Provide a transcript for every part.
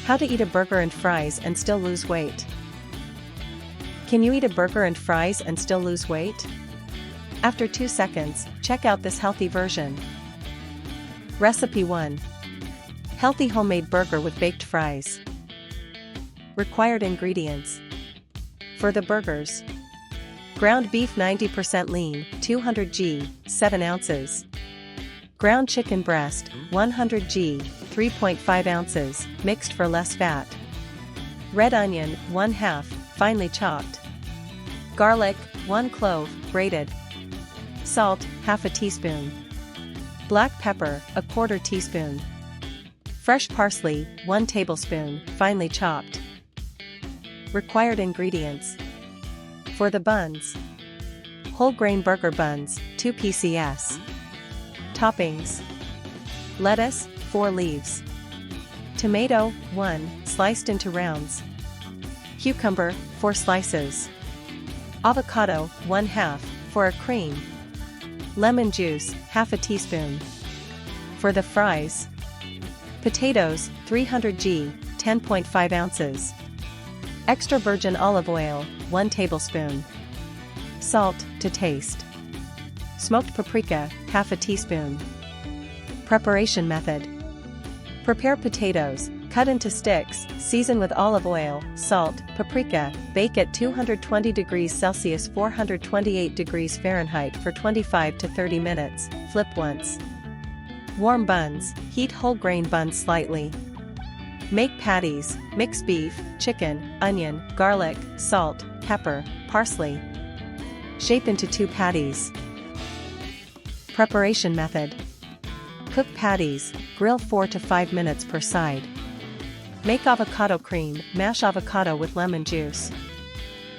How to eat a burger and fries and still lose weight. Can you eat a burger and fries and still lose weight? After 2 seconds, check out this healthy version. Recipe 1. Healthy homemade burger with baked fries. Required ingredients. For the burgers: ground beef 90% lean, 200 g, 7 ounces. Ground chicken breast, 100 g, 3.5 ounces, mixed for less fat. Red onion, 1/2, finely chopped. Garlic, 1 clove, grated. Salt, 1/2 teaspoon. Black pepper, 1/4 teaspoon. Fresh parsley, 1 tablespoon, finely chopped. Required ingredients. For the buns: whole grain burger buns, 2 pcs. Toppings: lettuce, 4 leaves. Tomato, 1, sliced into rounds. Cucumber, 4 slices. Avocado, 1/2, for a cream. Lemon juice, 1/2 teaspoon. For the fries: potatoes, 300 g, 10.5 ounces. Extra virgin olive oil, 1 tablespoon. Salt, to taste. Smoked paprika, 1/2 teaspoon. Preparation method. Prepare potatoes, cut into sticks, season with olive oil, salt, paprika, bake at 220 degrees Celsius 428 degrees Fahrenheit for 25 to 30 minutes, flip once. Warm buns, heat whole grain buns slightly. Make patties, mix beef, chicken, onion, garlic, salt, pepper, parsley. Shape into 2 patties. Preparation method. Cook patties, grill 4 to 5 minutes per side. Make avocado cream, mash avocado with lemon juice.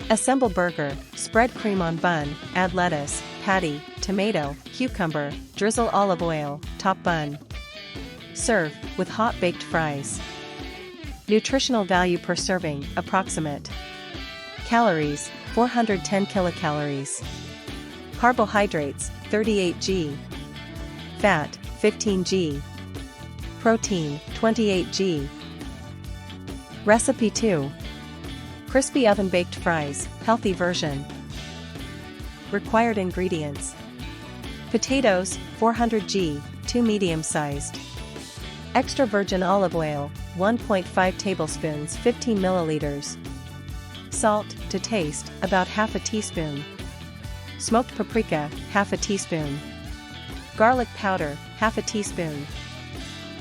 Assemble burger, spread cream on bun, add lettuce, patty, tomato, cucumber, drizzle olive oil, top bun. Serve with hot baked fries. Nutritional value per serving, approximate. Calories, 410 kilocalories. Carbohydrates, 38 g. Fat, 15 g. Protein, 28 g. Recipe 2. Crispy oven baked fries, healthy version. Required ingredients. Potatoes, 400 g, 2 medium-sized. Extra virgin olive oil, 1.5 tablespoons, 15 milliliters. Salt, to taste, about 1/2 teaspoon. Smoked paprika, 1/2 teaspoon. Garlic powder, 1/2 teaspoon.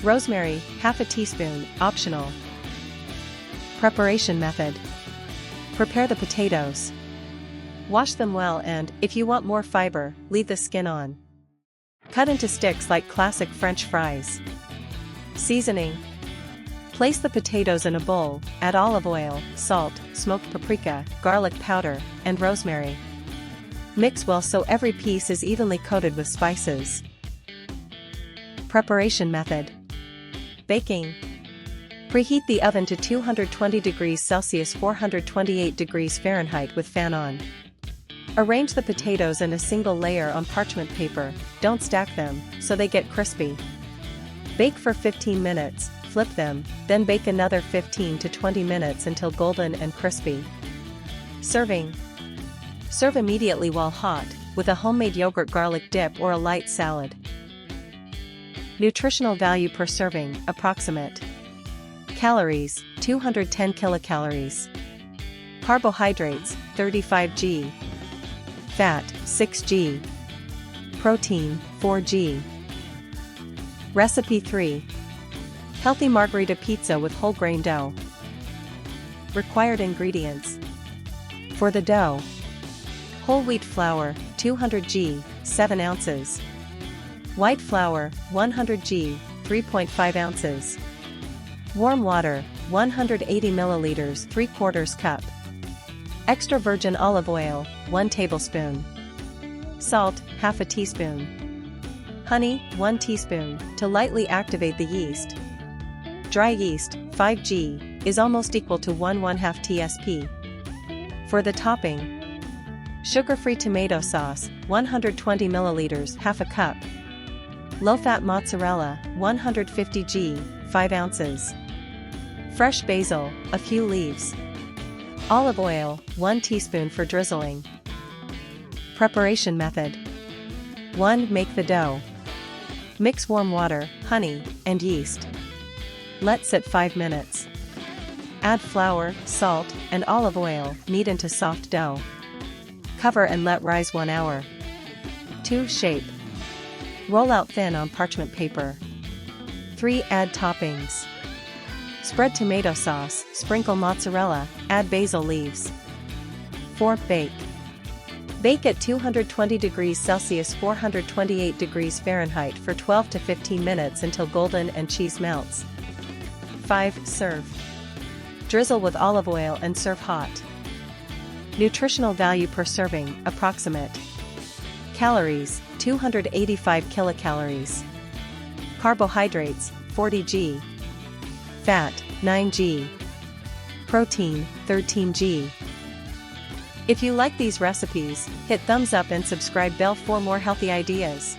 Rosemary, 1/2 teaspoon, optional. Preparation method. Prepare the potatoes. Wash them well and, if you want more fiber, leave the skin on. Cut into sticks like classic French fries. Seasoning. Place the potatoes in a bowl, add olive oil, salt, smoked paprika, garlic powder, and rosemary. Mix well so every piece is evenly coated with spices. Preparation method. Baking. Preheat the oven to 220 degrees Celsius 428 degrees Fahrenheit with fan on. Arrange the potatoes in a single layer on parchment paper, don't stack them, so they get crispy. Bake for 15 minutes, flip them, then bake another 15 to 20 minutes until golden and crispy. Serving. Serve immediately while hot, with a homemade yogurt garlic dip or a light salad. Nutritional value per serving, approximate. Calories, 210 kilocalories. Carbohydrates, 35 g. Fat, 6 g. Protein, 4 g. Recipe 3. Healthy margherita pizza with whole grain dough. Required ingredients. For the dough: whole wheat flour, 200 g, 7 ounces. White flour, 100 g, 3.5 ounces. Warm water, 180 milliliters, 3/4 cup. Extra virgin olive oil, 1 tablespoon. Salt, 1/2 teaspoon. Honey, 1 teaspoon, to lightly activate the yeast. Dry yeast, 5 g, is almost equal to 1/2 tsp. For the topping: sugar-free tomato sauce, 120 milliliters, 1/2 cup. Low-fat mozzarella, 150 g, 5 ounces. Fresh basil, a few leaves. Olive oil, 1 teaspoon for drizzling. Preparation method. 1. Make the dough. Mix warm water, honey, and yeast. Let sit 5 minutes. Add flour, salt, and olive oil, knead into soft dough. Cover and let rise 1 hour. 2. Shape. Roll out thin on parchment paper. 3. Add toppings. Spread tomato sauce, sprinkle mozzarella, add basil leaves. 4. Bake. Bake at 220 degrees Celsius 428 degrees Fahrenheit for 12 to 15 minutes until golden and cheese melts. 5. Serve. Drizzle with olive oil and serve hot. Nutritional value per serving, approximate. Calories, 285 kilocalories. Carbohydrates, 40 g. Fat, 9 g. Protein, 13 g. If you like these recipes, hit thumbs up and subscribe bell for more healthy ideas.